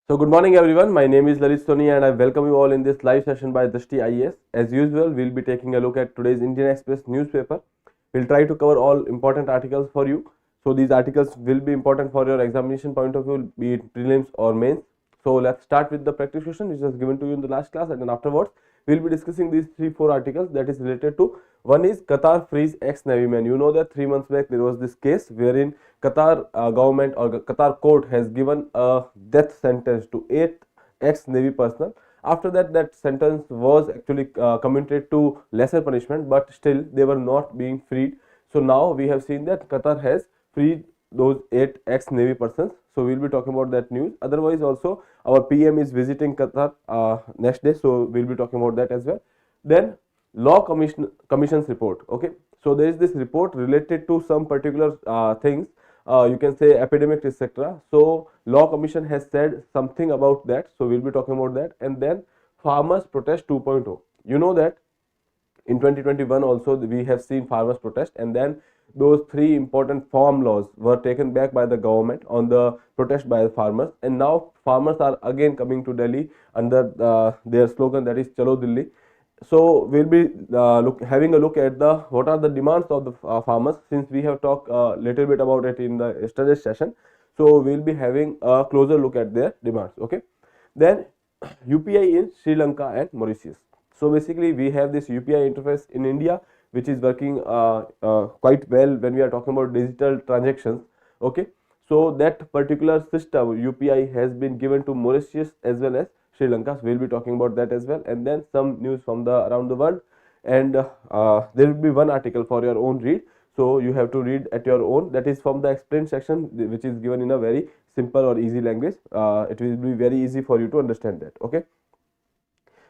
So good morning everyone, my name is Lalit Soni and I welcome you all in this live session by Drishti IAS. As usual, we'll be taking a look at today's Indian Express newspaper. We'll try to cover all important articles for you. So these articles will be important for your examination point of view, be it prelims or mains. So let's start with the practice question which was given to you in the last class, and then afterwards we'll be discussing these 3-4 articles that is related to. One is Qatar frees ex-Navy man. You know that 3 months back there was this case wherein Qatar government or Qatar court has given a death sentence to 8 ex-Navy personnel. After that, that sentence was actually commuted to lesser punishment, but still they were not being freed. So now we have seen that Qatar has freed those 8 ex-Navy persons. So we'll be talking about that news. Otherwise, also our PM is visiting Qatar next day, so we'll be talking about that as well. Then law commission's report. Okay, so there is this report related to some particular things, you can say epidemics, etc. So law commission has said something about that, so we'll be talking about that. And then farmers protest 2.0. You know that in 2021 also we have seen farmers protest, and then those 3 important farm laws were taken back by the government on the protest by the farmers, and now farmers are again coming to Delhi under their slogan, that is Chalo Delhi. So we'll be having a look at the what are the demands of the farmers, since we have talked a little bit about it in the yesterday's session. So we'll be having a closer look at their demands. Okay, then UPI in Sri Lanka and Mauritius. So basically we have this UPI interface in India which is working quite well when we are talking about digital transactions. Okay, so that particular system UPI has been given to Mauritius as well as Sri Lanka. So we'll be talking about that as well, and then some news from the around the world, and there will be one article for your own read. So you have to read at your own. That is from the explain section, which is given in a very simple or easy language. It will be very easy for you to understand that. Okay.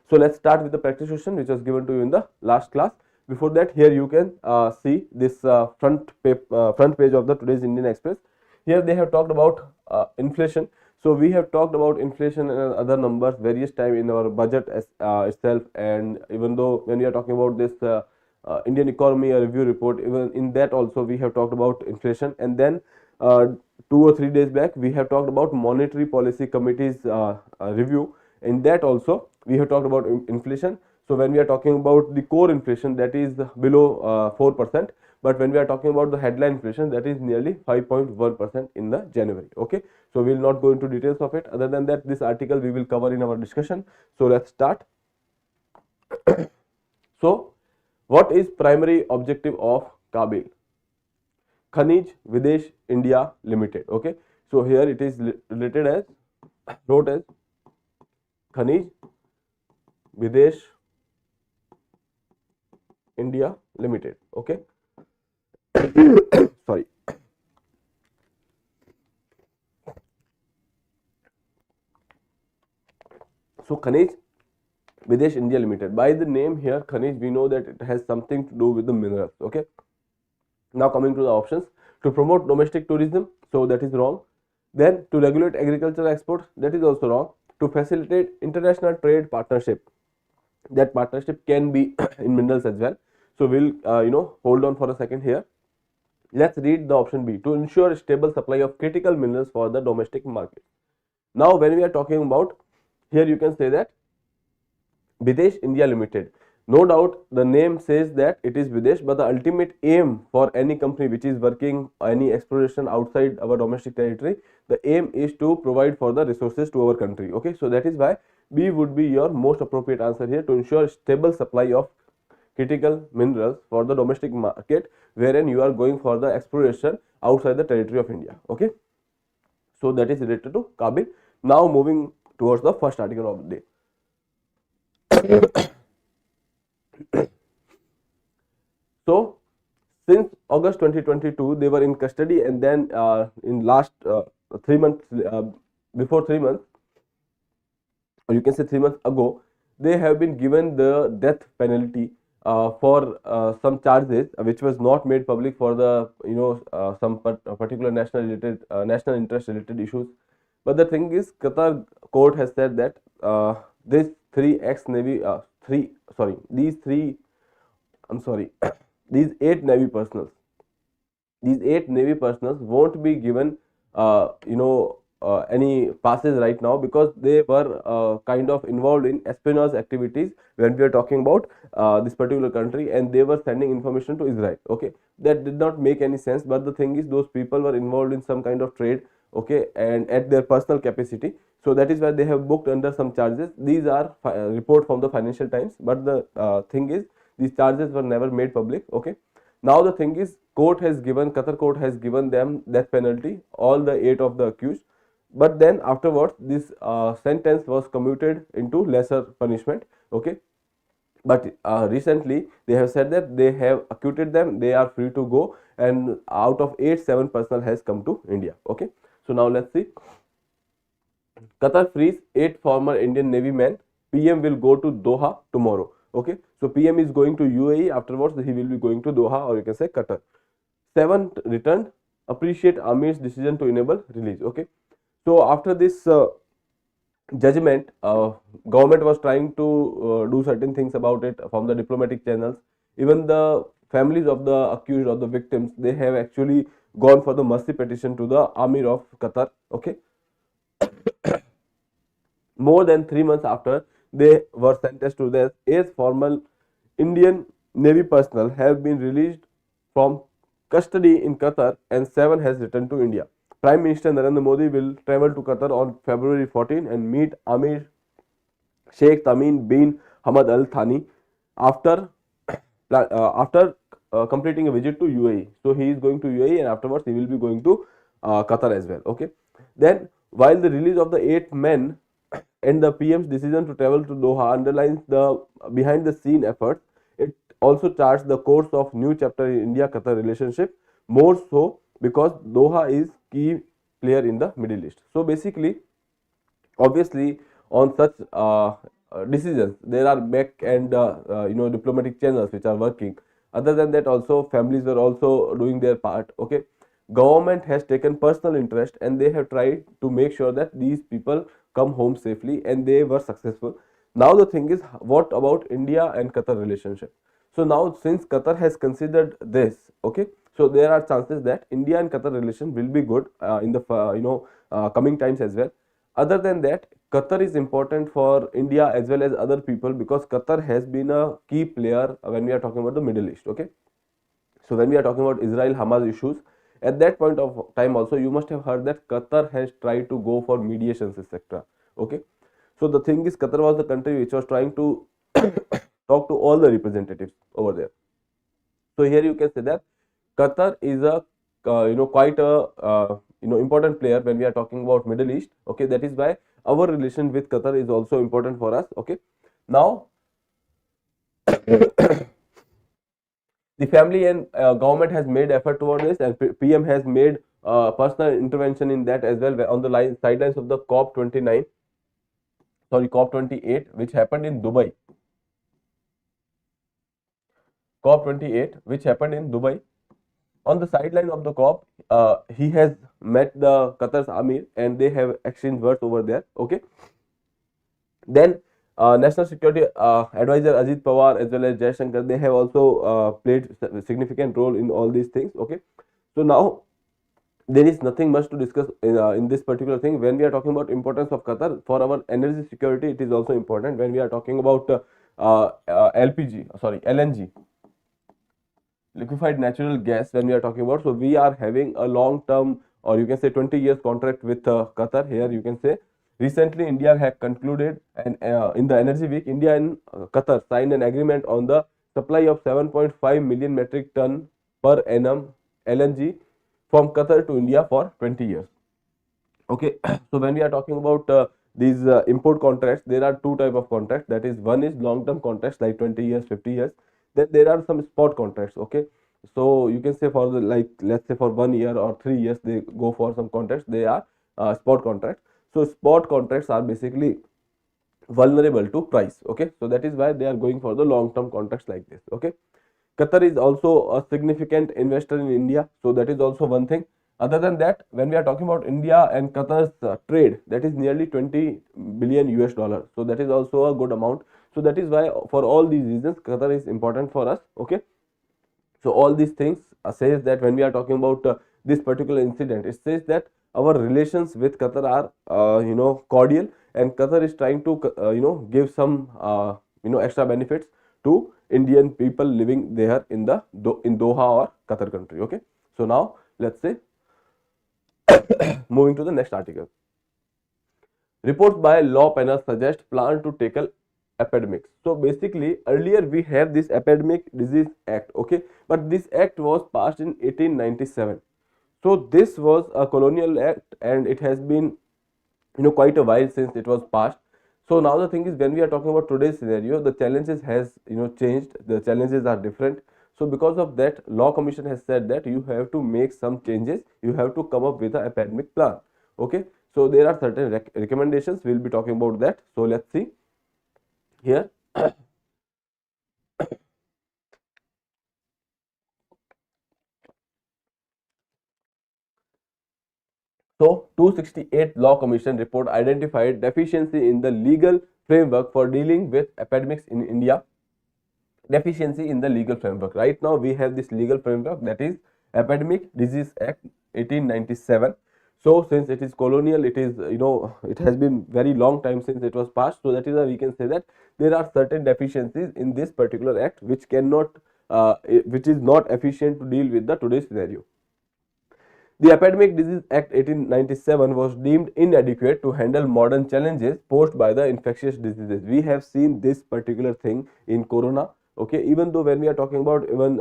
So let's start with the practice question which was given to you in the last class. Before that, here you can see this front page of the today's Indian Express. Here they have talked about inflation. So we have talked about inflation and other numbers various time in our budget itself, and even though when we are talking about this Indian economy a review report, even in that also we have talked about inflation. And then 2 or 3 days back we have talked about monetary policy committee's review. In that also we have talked about inflation. So when we are talking about the core inflation, that is below 4%, but when we are talking about the headline inflation, that is nearly 5.1% in the January. Okay, so we will not go into details of it. Other than that, this article we will cover in our discussion. So let's start. So what is primary objective of Kabil? Khanij Videsh India Limited. Okay, so here it is related as wrote as Khanij Videsh India Limited. Okay. Sorry. So Khanij Videsh India Limited. By the name here, Khanij, we know that it has something to do with the minerals. Okay. Now coming to the options. To promote domestic tourism, so that is wrong. Then to regulate agricultural exports, that is also wrong. To facilitate international trade partnership, that partnership can be in minerals as well. So we'll hold on for a second here. Let's read the option B. To ensure stable supply of critical minerals for the domestic market. Now when we are talking about, here you can say that Videsh India Limited. No doubt the name says that it is Videsh, but the ultimate aim for any company which is working any exploration outside our domestic territory, the aim is to provide for the resources to our country. Okay, so that is why B would be your most appropriate answer here, to ensure stable supply of critical minerals for the domestic market, wherein you are going for the exploration outside the territory of India. Okay, so that is related to Kabil. Now moving towards the first article of the day. So since August 2022 they were in custody, and then in last 3 months, before 3 months, or you can say 3 months ago, they have been given the death penalty for some charges which was not made public for the some particular national interest related issues. But the thing is, Qatar court has said that these 3 ex-Navy these 8 Navy personnel won't be given any passes right now, because they were kind of involved in espionage activities when we are talking about this particular country, and they were sending information to Israel. Okay, that did not make any sense, but the thing is those people were involved in some kind of trade, okay, and at their personal capacity. So that is why they have booked under some charges. These are report from the Financial Times, but the thing is these charges were never made public. Okay, now the thing is Qatar court has given them death penalty, all the 8 of the accused, but then afterwards this sentence was commuted into lesser punishment. Okay, but recently they have said that they have acquitted them, they are free to go, and out of 8, 7 personnel has come to India. Okay, so now let's see. Qatar frees 8 former Indian Navy men. PM will go to Doha tomorrow. Okay, so PM is going to UAE. Afterwards, he will be going to Doha, or you can say Qatar. 7 returned. Appreciate Amir's decision to enable release. Okay, so after this judgment, government was trying to do certain things about it from the diplomatic channels. Even the families of the accused or the victims, they have actually gone for the mercy petition to the Amir of Qatar. Okay, more than 3 months after they were sentenced to death, 8 former Indian Navy personnel have been released from custody in Qatar, and 7 has returned to India. Prime Minister Narendra Modi will travel to Qatar on February 14 and meet Amir Sheikh Tamim bin Hamad Al Thani after completing a visit to UAE. So he is going to UAE, and afterwards he will be going to Qatar as well. Okay. Then while the release of the 8 men and the PM's decision to travel to Doha underlines the behind the scene efforts, it also charts the course of new chapter in India-Qatar relationship, more so because Doha is key player in the Middle East. So basically, obviously, on such decisions, there are back and diplomatic channels which are working. Other than that, also families were also doing their part. Okay, government has taken personal interest, and they have tried to make sure that these people come home safely, and they were successful. Now the thing is, what about India and Qatar relationship? So now, since Qatar has considered this, okay, so there are chances that India and Qatar relation will be good in the coming times as well. Other than that, Qatar is important for India as well as other people, because Qatar has been a key player when we are talking about the Middle East. Okay, so when we are talking about Israel Hamas issues, at that point of time also you must have heard that Qatar has tried to go for mediations, etc. Okay, so the thing is, Qatar was the country which was trying to talk to all the representatives over there. So here you can say that Qatar is a quite a important player when we are talking about Middle East. Okay, that is why our relation with Qatar is also important for us. Okay, now the family and government has made effort toward this, and PM has made personal intervention in that as well, on the sidelines of the COP28, which happened in Dubai. COP28, which happened in Dubai. On the sideline of the COP, he has met the Qatar's Amir, and they have exchanged words over there. Okay. Then National Security Advisor Ajit Pawar as well as Jai Shankar, they have also played significant role in all these things. Okay, so now there is nothing much to discuss in this particular thing. When we are talking about importance of Qatar for our energy security, it is also important. When we are talking about LNG, liquefied natural gas, when we are talking about, so we are having a long term, or you can say 20 years contract with Qatar. Here you can say recently India had concluded, and in the Energy Week, India and Qatar signed an agreement on the supply of 7.5 million metric ton per annum LNG from Qatar to India for 20 years. Okay, so when we are talking about these import contracts, there are two type of contracts. That is, one is long term contracts like 20 years, 50 years. Then there are some spot contracts. Okay, so you can say for the, like, let's say for 1 year or 3 years they go for some contracts, they are spot contracts. So spot contracts are basically vulnerable to price. Okay, so that is why they are going for the long term contracts like this. Okay, Qatar is also a significant investor in India, so that is also one thing. Other than that, when we are talking about India and Qatar's trade, that is nearly 20 billion US dollars. So that is also a good amount. So that is why, for all these reasons, Qatar is important for us. Okay, so all these things says that when we are talking about this particular incident, it says that our relations with Qatar are cordial, and Qatar is trying to give some extra benefits to Indian people living there in Doha or Qatar country. Okay, so now let's say moving to the next article. Reports by law panel suggest plan to tackle epidemics. So basically, earlier we have this Epidemic Disease Act, okay, but this act was passed in 1897. So this was a colonial act, and it has been quite a while since it was passed. So now the thing is, when we are talking about today's scenario, the challenges has changed. The challenges are different. So because of that, law commission has said that you have to make some changes. You have to come up with an epidemic plan. Okay, so there are certain recommendations. We'll be talking about that. So let's see here. So 268 Law Commission report identified deficiency in the legal framework for dealing with epidemics in India. Deficiency in the legal framework. Right now we have this legal framework, that is Epidemic Disease Act 1897. So since it is colonial, it is it has been very long time since it was passed. So that is why we can say that there are certain deficiencies in this particular act which cannot which is not efficient to deal with the today's scenario. The Epidemic Disease Act 1897 was deemed inadequate to handle modern challenges posed by the infectious diseases. We have seen this particular thing in corona. Okay, even though when we are talking about even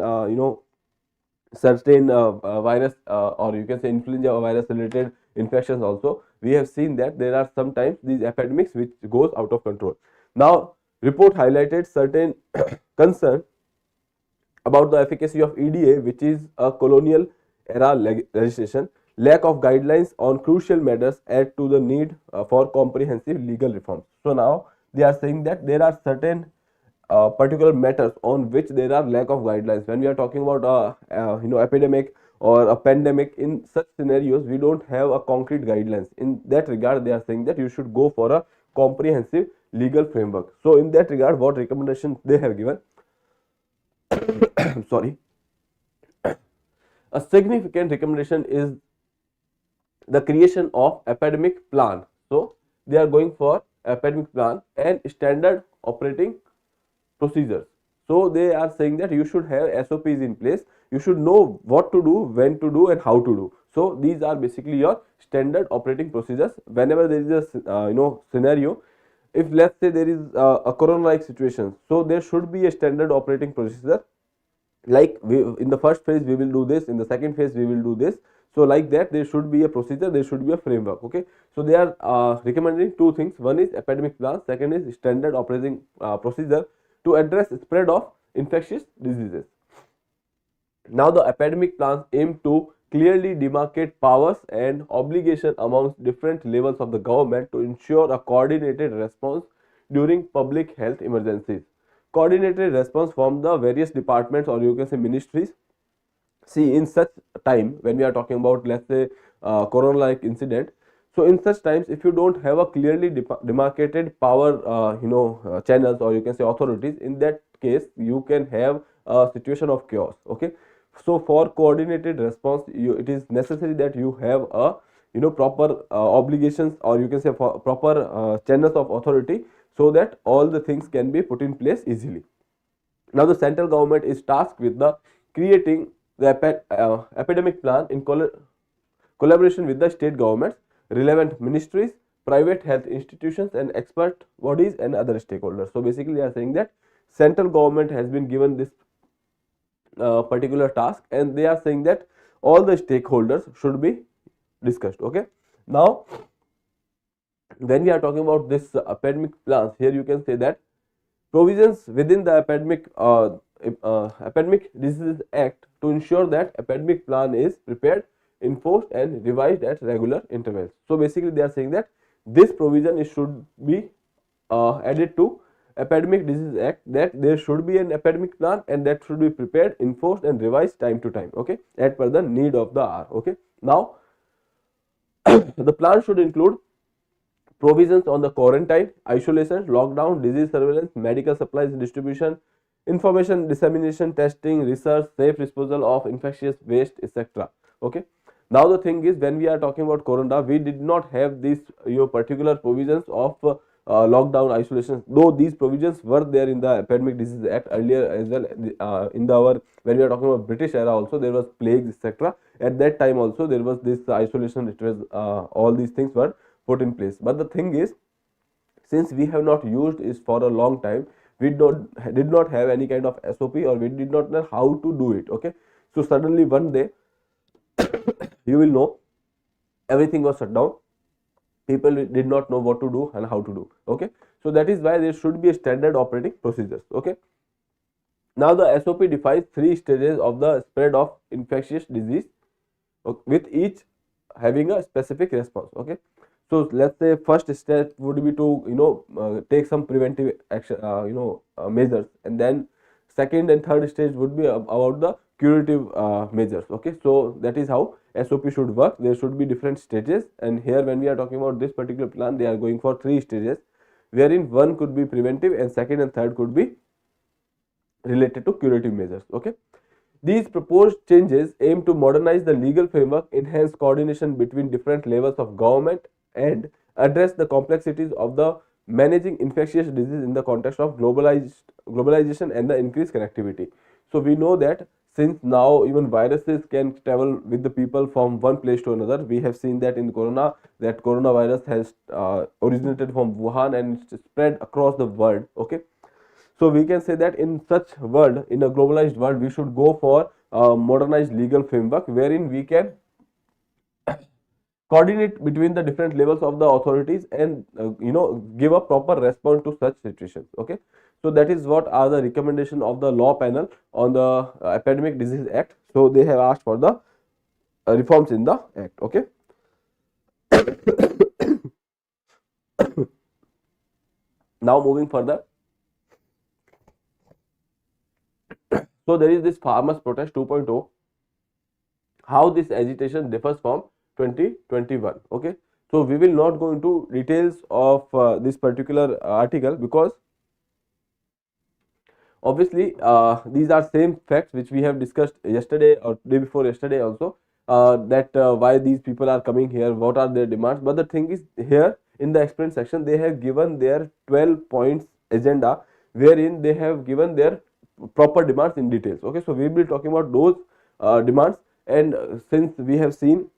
certain virus or you can say influenza virus related infections also, we have seen that there are sometimes these epidemics which goes out of control. Now, report highlighted certain concern about the efficacy of EDA, which is a colonial era legislation. Lack of guidelines on crucial matters add to the need for comprehensive legal reforms. So now they are saying that there are certain particular matters on which there are lack of guidelines. When we are talking about epidemic or a pandemic, in such scenarios we don't have a concrete guidelines. In that regard, they are saying that you should go for a comprehensive legal framework. So in that regard, what recommendations they have given? Sorry. A significant recommendation is the creation of epidemic plan. So they are going for epidemic plan and standard operating procedures. So they are saying that you should have SOPs in place. You should know what to do, when to do, and how to do. So these are basically your standard operating procedures. Whenever there is a scenario, if let's say there is a corona-like situation, so there should be a standard operating procedure. Like in the first phase we will do this, in the second phase we will do this. So like that, there should be a procedure, there should be a framework. Okay, so they are recommending two things. One is epidemic plan, second is standard operating procedure to address spread of infectious diseases. Now the epidemic plans aim to clearly demarcate powers and obligation amongst different levels of the government to ensure a coordinated response during public health emergencies. Coordinated response from the various departments, or you can say ministries. See, in such time, when we are talking about, let's say, corona like incident, so in such times, if you don't have a clearly demarcated power channels, or you can say authorities, in that case you can have a situation of chaos. Okay, so for coordinated response, it is necessary that you have a proper obligations, or you can say for proper channels of authority, so that all the things can be put in place easily. Now the central government is tasked with the creating the epidemic plan in collaboration with the state governments, relevant ministries, private health institutions, and expert bodies and other stakeholders. So basically they are saying that central government has been given this particular task, and they are saying that all the stakeholders should be discussed. Okay, now when we are talking about this epidemic plans, here you can say that provisions within the Epidemic Diseases Act to ensure that epidemic plan is prepared, enforced, and revised at regular intervals. So basically they are saying that this provision should be added to Epidemic Disease Act, that there should be an epidemic plan and that should be prepared, enforced, and revised time to time. Okay, as per the need of the hour. Okay, now the plan should include provisions on the quarantine, isolation, lockdown, disease surveillance, medical supplies distribution, information dissemination, testing, research, safe disposal of infectious waste, etc. Okay, Now the thing is, when we are talking about corona, we did not have these particular provisions of lockdown isolation, though these provisions were there in the Epidemic Disease Act earlier as well. In the our when we are talking about British era also, there was plagues, etc. At that time also there was this isolation. It was all these things were put in place. But the thing is, since we have not used it for a long time, we did not have any kind of SOP, or we did not know how to do it. Okay, so suddenly one day you will know everything was shut down. People did not know what to do and how to do. Okay, so that is why there should be a standard operating procedures. Okay, now the SOP defines 3 stages of the spread of infectious disease, with each having a specific response. Okay, so let's say first step would be to take some preventive action, measures, and then second and third stage would be about the curative measures. Okay, so that is how SOP should work. There should be different stages, and here when we are talking about this particular plan, they are going for 3 stages, wherein one could be preventive and second and third could be related to curative measures. Okay, these proposed changes aim to modernize the legal framework, enhance coordination between different levels of government, and address the complexities of the managing infectious disease in the context of globalization and the increased connectivity. So we know that since now even viruses can travel with the people from one place to another. We have seen that in corona, that coronavirus has originated from Wuhan and it's spread across the world. Okay, so we can say that in such world, in a globalized world, we should go for a modernized legal framework wherein we can coordinate between the different levels of the authorities and give a proper response to such situations. Okay, so that is what are the recommendation of the law panel on the Epidemic Disease Act. So they have asked for the reforms in the act. Okay, now moving further. So there is this farmers protest 2.0, how this agitation differs from 2021. Okay, so we will not go into details of this particular article, because obviously these are same facts which we have discussed yesterday or day before yesterday also, that why these people are coming here, what are their demands. But the thing is, here in the explain section they have given their 12 points agenda, wherein they have given their proper demands in details. Okay, so we will be talking about those demands. And since we have seen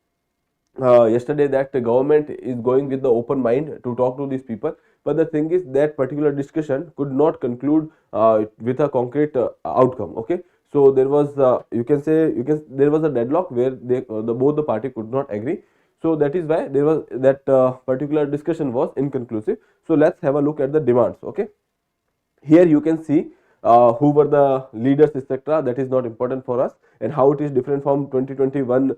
yesterday that the government is going with the open mind to talk to these people, but the thing is that particular discussion could not conclude with a concrete outcome. Okay, so there was there was a deadlock where both the party could not agree. So that is why there was that particular discussion was inconclusive. So let's have a look at the demands. Okay, here you can see who were the leaders, etc. That is not important for us, and how it is different from 2021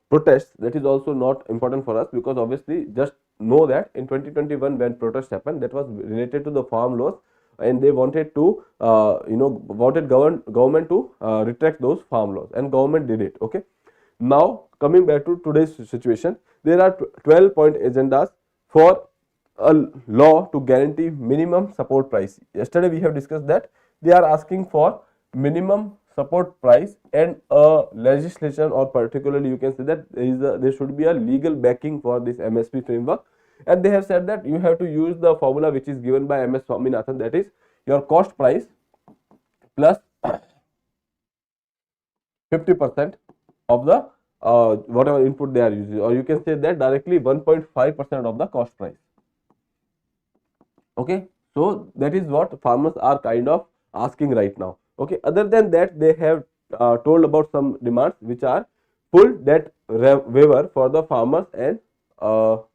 protests, that is also not important for us, because obviously just know that in 2021 when protests happened, that was related to the farm laws, and they wanted to government to retract those farm laws, and government did it. Okay, now coming back to today's situation, there are 12 point agendas for a law to guarantee minimum support price. Yesterday we have discussed that they are asking for minimum support price and a legislation, or particularly you can say that there should be a legal backing for this MSP framework. And they have said that you have to use the formula which is given by MS Swaminathan, that is your cost price plus 50% of the whatever input they are using, or you can say that directly 1.5% of the cost price. Okay, so that is what farmers are kind of asking right now. Okay, other than that, they have told about some demands which are full debt waiver for the farmers and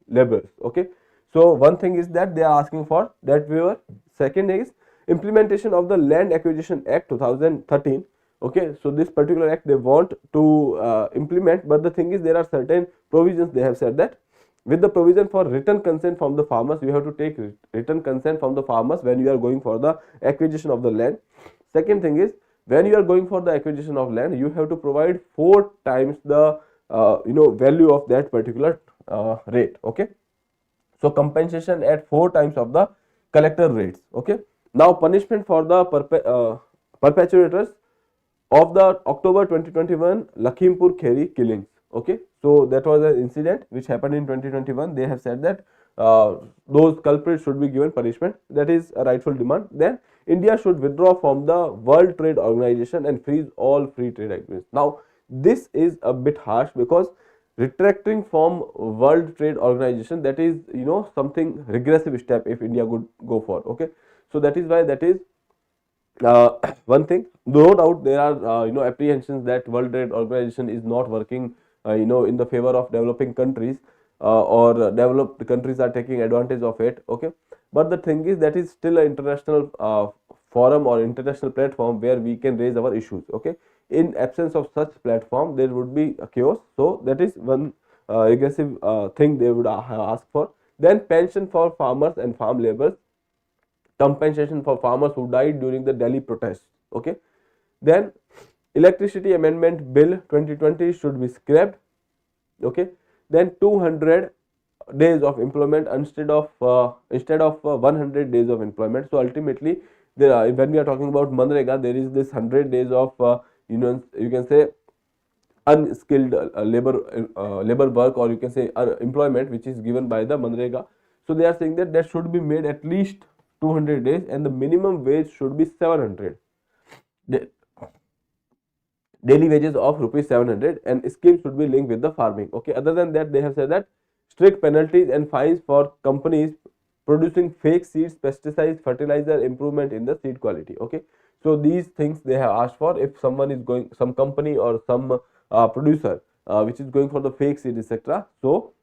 laborers. Okay, so one thing is that they are asking for debt waiver. Second is implementation of the Land Acquisition Act 2013. Okay, so this particular act they want to implement, but the thing is there are certain provisions. They have said that with the provision for written consent from the farmers, you have to take written consent from the farmers when you are going for the acquisition of the land. Second thing is, when you are going for the acquisition of land, you have to provide 4 times the value of that particular rate. Okay, so compensation at 4 times of the collector rates. Okay, now punishment for the perpetrators of the October 2021 Lakhimpur Kheri killings. Okay, so that was an incident which happened in 2021. They have said that those culprits should be given punishment. That is a rightful demand. Then India should withdraw from the World Trade Organization and freeze all free trade agreements. Now this is a bit harsh, because retracting from World Trade Organization, that is, you know, something regressive step if India would go for. Okay, so that is why that is one thing. No doubt there are you know, apprehensions that World Trade Organization is not working you know, in the favor of developing countries, or developed countries are taking advantage of it. Okay, but the thing is that is still an international forum or international platform where we can raise our issues. Okay, in absence of such platform there would be a chaos. So that is one aggressive thing they would ask for. Then pension for farmers and farm laborers, compensation for farmers who died during the Delhi protests. Okay, then electricity amendment bill 2020 should be scrapped. Okay, then 200 days of employment instead of 100 days of employment. So ultimately there are, when we are talking about Manrega, there is this 100 days of you know, you can say unskilled labor work, or you can say employment which is given by the Manrega. So they are saying that that should be made at least 200 days, and the minimum wage should be 700, daily wages of rupees 700, and scheme should be linked with the farming. Okay, other than that they have said that strict penalties and fines for companies producing fake seeds, pesticides, fertilizer, improvement in the seed quality. Okay, so these things they have asked for. If someone is going, some company or some producer which is going for the fake seed, etc., so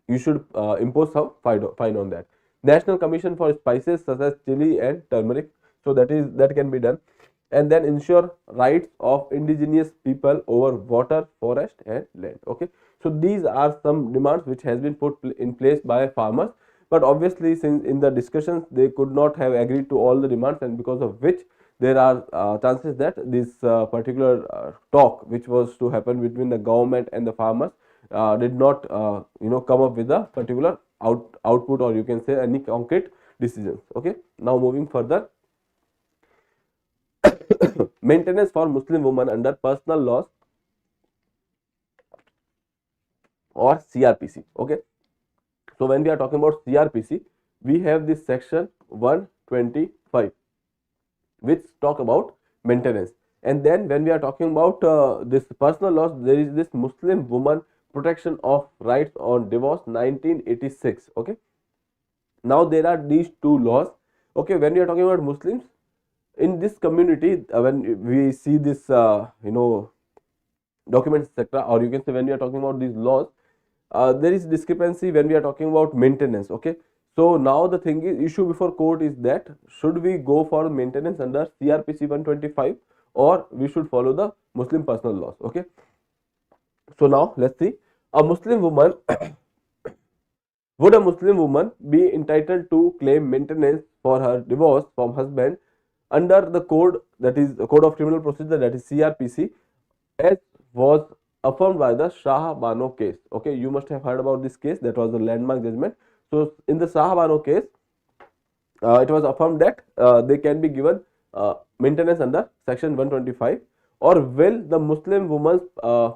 you should impose some fine on that. National Commission for Spices such as chili and turmeric, so that can be done. And then ensure rights of indigenous people over water, forest and land. Okay, so these are some demands which has been put in place by farmers, but obviously since in the discussions they could not have agreed to all the demands, and because of which there are chances that this particular talk which was to happen between the government and the farmers did not you know, come up with a particular output, or you can say any concrete decisions. Okay, now moving further. Maintenance for Muslim women under personal laws or CRPC. Okay, so when we are talking about CRPC, we have this section 125 which talk about maintenance. And then when we are talking about this personal laws, there is this Muslim woman protection of rights on divorce 1986. Okay, now there are these two laws. Okay, when we are talking about Muslims in this community, when we see this you know, documents, etc., or you can say when we are talking about these laws, there is discrepancy when we are talking about maintenance. Okay, so now the thing is, issue before court is that should we go for maintenance under CRPC 125, or we should follow the Muslim personal laws. Okay, so now let's see. A Muslim woman would a Muslim woman be entitled to claim maintenance for her divorce from husband under the code, that is the Code of Criminal Procedure, that is CRPC, as was affirmed by the Shah Bano case. Okay, you must have heard about this case. That was the landmark judgment. So in the Shah Bano case, it was affirmed that they can be given maintenance under section 125. Or will the Muslim Women's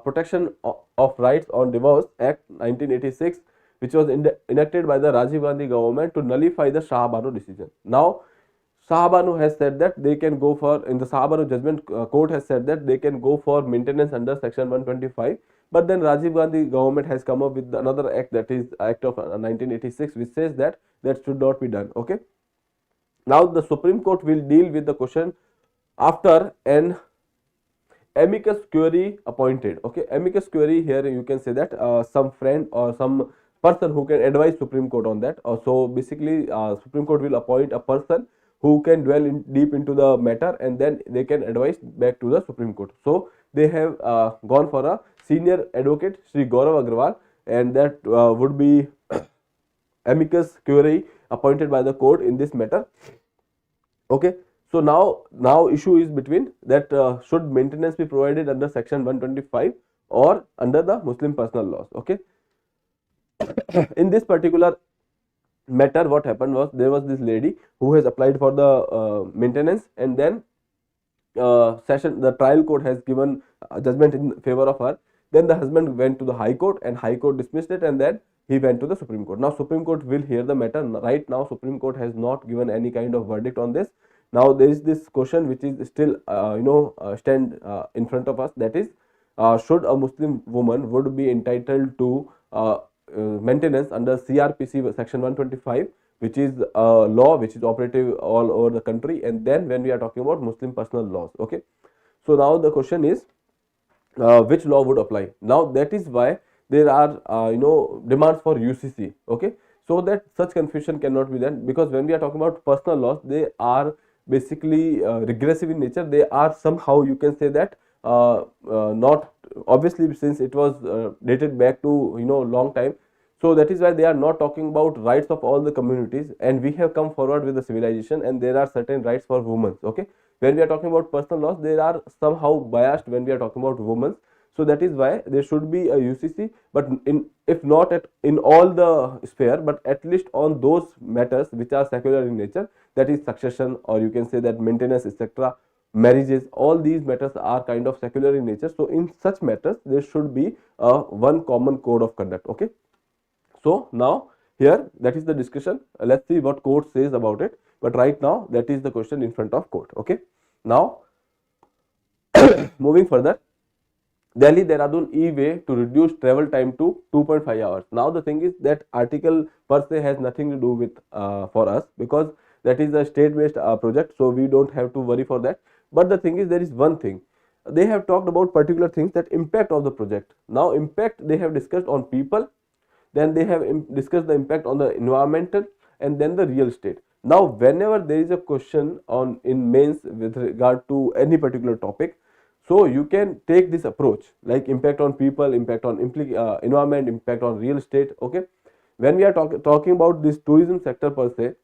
Protection of Rights on Divorce Act 1986, which was enacted by the Rajiv Gandhi government to nullify the Shah Bano decision. Now Shah Bano has said that they can go for, in the Shah Bano judgment, court has said that they can go for maintenance under section 125, but then Rajiv Gandhi government has come up with another act, that is Act of 1986, which says that that should not be done. Okay, now the Supreme Court will deal with the question after an amicus curiae appointed. Okay, amicus curiae, here you can say that some friend or some person who can advise Supreme Court on that. So basically Supreme Court will appoint a person who can dwell in deep into the matter, and then they can advise back to the Supreme Court. So they have gone for a senior advocate, Sri Gaurav Agrawal, and that would be amicus curiae appointed by the court in this matter. Okay, so now issue is between that should maintenance be provided under section 125 or under the Muslim personal laws. Okay, in this particular matter, what happened was, there was this lady who has applied for the maintenance, and then session, the trial court has given judgment in favor of her. Then the husband went to the high court and high court dismissed it, and then he went to the Supreme Court. Now Supreme Court will hear the matter. Right now Supreme Court has not given any kind of verdict on this. Now there is this question which is still stand in front of us, that is, should a Muslim woman would be entitled to maintenance under CRPC section 125, which is a law which is operative all over the country. And then when we are talking about Muslim personal laws, okay, so now the question is, which law would apply. Now that is why there are demands for UCC, okay, so that such confusion cannot be done, because when we are talking about personal laws, they are basically regressive in nature. They are somehow, you can say that, not obviously, since it was dated back to long time. So that is why they are not talking about rights of all the communities, and we have come forward with the civilization, and there are certain rights for women, okay. When we are talking about personal laws, they are somehow biased when we are talking about women. So that is why there should be a UCC, but if not in all the sphere, but at least on those matters which are secular in nature, that is succession, or you can say that maintenance, etc., marriages, all these matters are kind of secular in nature. So in such matters there should be one common code of conduct, okay. So now here, that is the discussion. Let's see what court says about it. But right now, that is the question in front of court, okay. Now moving further, Delhi Dehradun e-way to reduce travel time to 2.5 hours. Now the thing is that article per se has nothing to do with for us, because that is a state based project, so we don't have to worry for that. But the thing is, there is one thing they have talked about, particular things, that impact of the project. Now impact they have discussed on people, then they have discussed the impact on the environmental, and then the real estate. Now whenever there is a question on in mains with regard to any particular topic, so you can take this approach, like impact on people, impact on environment, impact on real estate, okay. When we are talking about this tourism sector per se,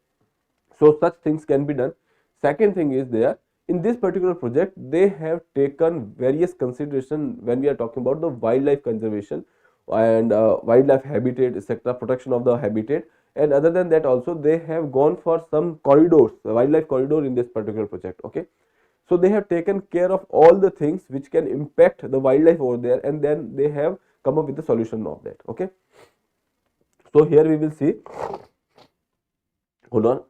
so such things can be done. Second thing is, there in this particular project they have taken various consideration when we are talking about the wildlife conservation and wildlife habitat, etc., protection of the habitat. And other than that also, they have gone for some corridors, wildlife corridor in this particular project, okay. So they have taken care of all the things which can impact the wildlife over there, and then they have come up with the solution of that, okay. So here we will see, hold on.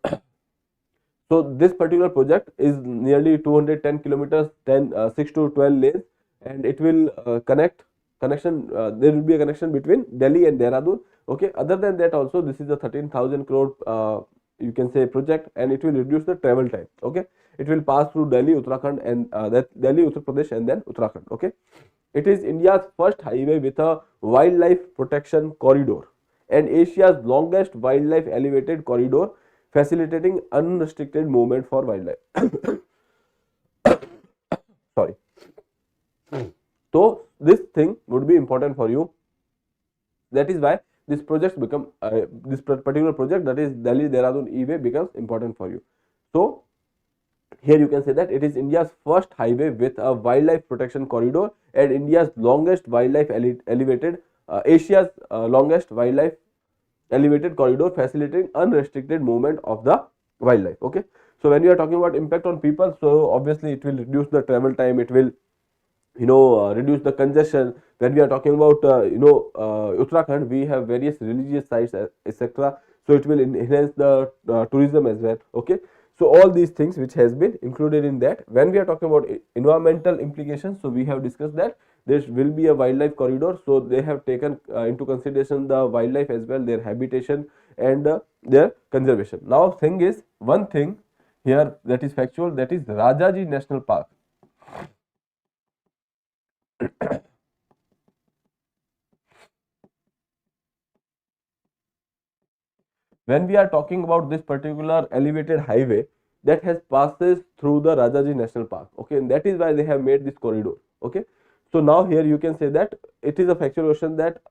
So this particular project is nearly 210 kilometers, 6 to 12 lanes, and it will there will be a connection between Delhi and Dehradun, okay. Other than that also, this is a 13,000 crore you can say project, and it will reduce the travel time, okay. It will pass through Delhi, Uttarakhand, and that Delhi, Uttar Pradesh, and then Uttarakhand, okay. It is India's first highway with a wildlife protection corridor and Asia's longest wildlife elevated corridor, facilitating unrestricted movement for wildlife. Sorry. So this thing would be important for you. That is why this project become this particular project, that is Delhi Dehradun e-way, becomes important for you. So here you can say that it is India's first highway with a wildlife protection corridor and India's longest wildlife elevated Asia's longest wildlife elevated corridor, facilitating unrestricted movement of the wildlife, okay. So when we are talking about impact on people, so obviously it will reduce the travel time, it will reduce the congestion. When we are talking about Uttarakhand, we have various religious sites, etc., so it will enhance the tourism as well, okay. So all these things which has been included in that. When we are talking about environmental implications, so we have discussed that there will be a wildlife corridor, so they have taken into consideration the wildlife as well, their habitation and their conservation. Now thing is, one thing here that is factual, that is Rajaji National Park. When we are talking about this particular elevated highway that has passes through the Rajaji National Park, okay, and that is why they have made this corridor, okay. So now here you can say that it is a factual question that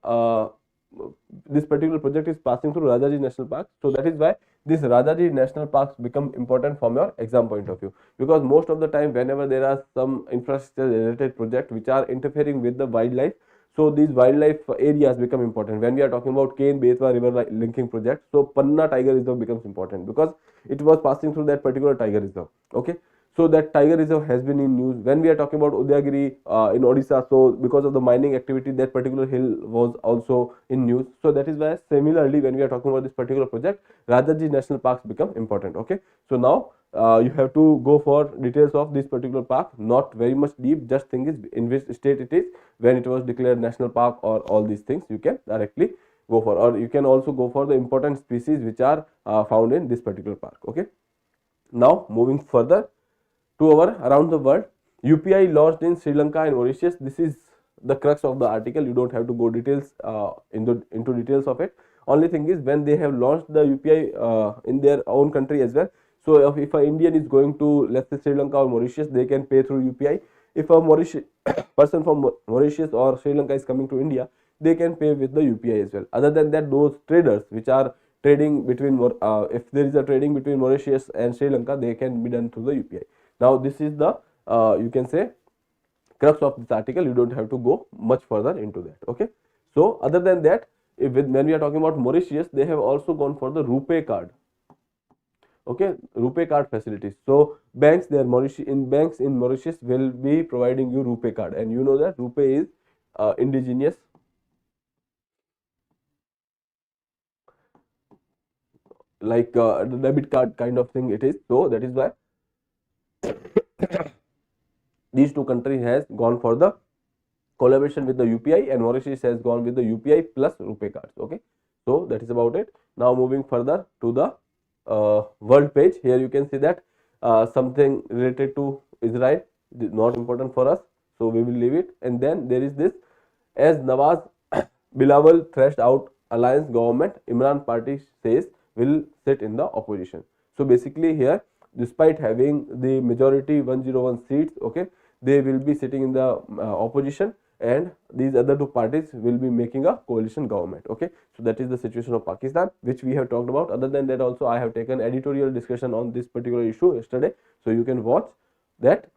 this particular project is passing through Rajaji National Park. So that is why this Rajaji National Parks become important from your exam point of view, because most of the time whenever there are some infrastructure related projects which are interfering with the wildlife, so these wildlife areas become important. When we are talking about Ken Betwa river linking project, so Panna Tiger Reserve becomes important because it was passing through that particular tiger reserve, okay. So that tiger reserve has been in news. When we are talking about Udayagiri in Odisha, so because of the mining activity, that particular hill was also in news. So that is why similarly when we are talking about this particular project, Rajaji National Parks become important. Okay, so now you have to go for details of this particular park, not very much deep, just think is in which state it is, when it was declared national park, or all these things you can directly go for, or you can also go for the important species which are found in this particular park. Okay, now moving further to our around the world, UPI launched in Sri Lanka and Mauritius. This is the crux of the article. You don't have to go details into details of it. Only thing is, when they have launched the UPI in their own country as well. So if an Indian is going to, let's say, Sri Lanka or Mauritius, they can pay through UPI. If a Mauritius person from Mauritius or Sri Lanka is coming to India, they can pay with the UPI as well. Other than that, those traders which are trading between if there is a trading between Mauritius and Sri Lanka, they can be done through the UPI. Now this is the you can say crux of this article. You don't have to go much further into that. Okay, so other than that, when we are talking about Mauritius, they have also gone for the RuPay card. Okay, RuPay card facilities. So banks there, banks in Mauritius will be providing you RuPay card, and you know that RuPay is indigenous like debit card kind of thing it is. So that is why these two countries has gone for the collaboration with the UPI, and Mauritius has gone with the UPI plus RuPay cards. Okay, so that is about it. Now moving further to the world page. Here you can see that something related to Israel is not important for us, so we will leave it. And then there is this, as Nawaz Bilawal thrashed out alliance government, Imran party says will sit in the opposition. So basically here, despite having the majority 101 seats, okay, they will be sitting in the opposition, and these other two parties will be making a coalition government. Okay, so that is the situation of Pakistan, which we have talked about. Other than that, also I have taken editorial discussion on this particular issue yesterday, so you can watch that.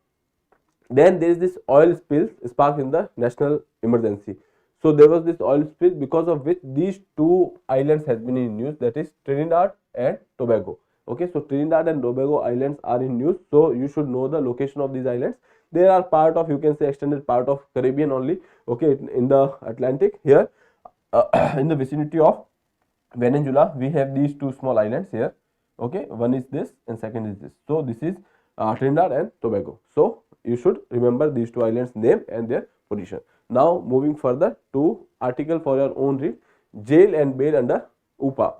Then there is this oil spill sparked in the national emergency. So there was this oil spill because of which these two islands has been in news, that is Trinidad and Tobago. Okay, so Trinidad and Tobago islands are in news, so you should know the location of these islands. They are part of, you can say, extended part of Caribbean only. Okay, in the Atlantic here, in the vicinity of Venezuela, we have these two small islands here. Okay, one is this and second is this. So this is Trinidad and Tobago. So you should remember these two islands name and their position. Now moving further to article for your own read, jail and bail under UPA.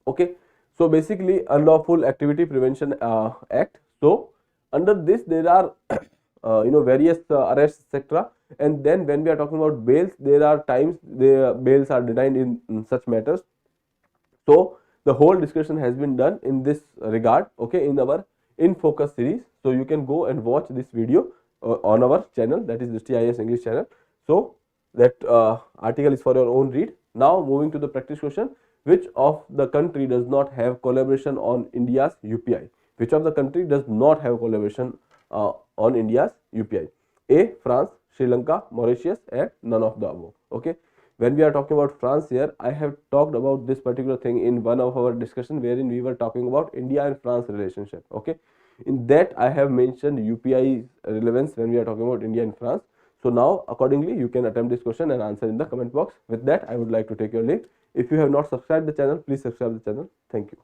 Okay, so basically Unlawful Activity Prevention Act. So under this there are various arrests, etc. And then when we are talking about bails, there are times the bails are denied in such matters. So the whole discussion has been done in this regard, okay, in our In Focus series. So you can go and watch this video on our channel, that is Drishti IAS English channel. So that article is for your own read. Now moving to the practice question, which of the country does not have collaboration on India's UPI? Which of the country does not have collaboration on India's UPI? A. France, Sri Lanka, Mauritius, and none of the above. Okay. When we are talking about France here, I have talked about this particular thing in one of our discussion wherein we were talking about India and France relationship. Okay. In that I have mentioned UPI relevance when we are talking about India and France. So now accordingly you can attempt this question and answer in the comment box. With that, I would like to take your leave. If you have not subscribed the channel, please subscribe the channel. Thank you.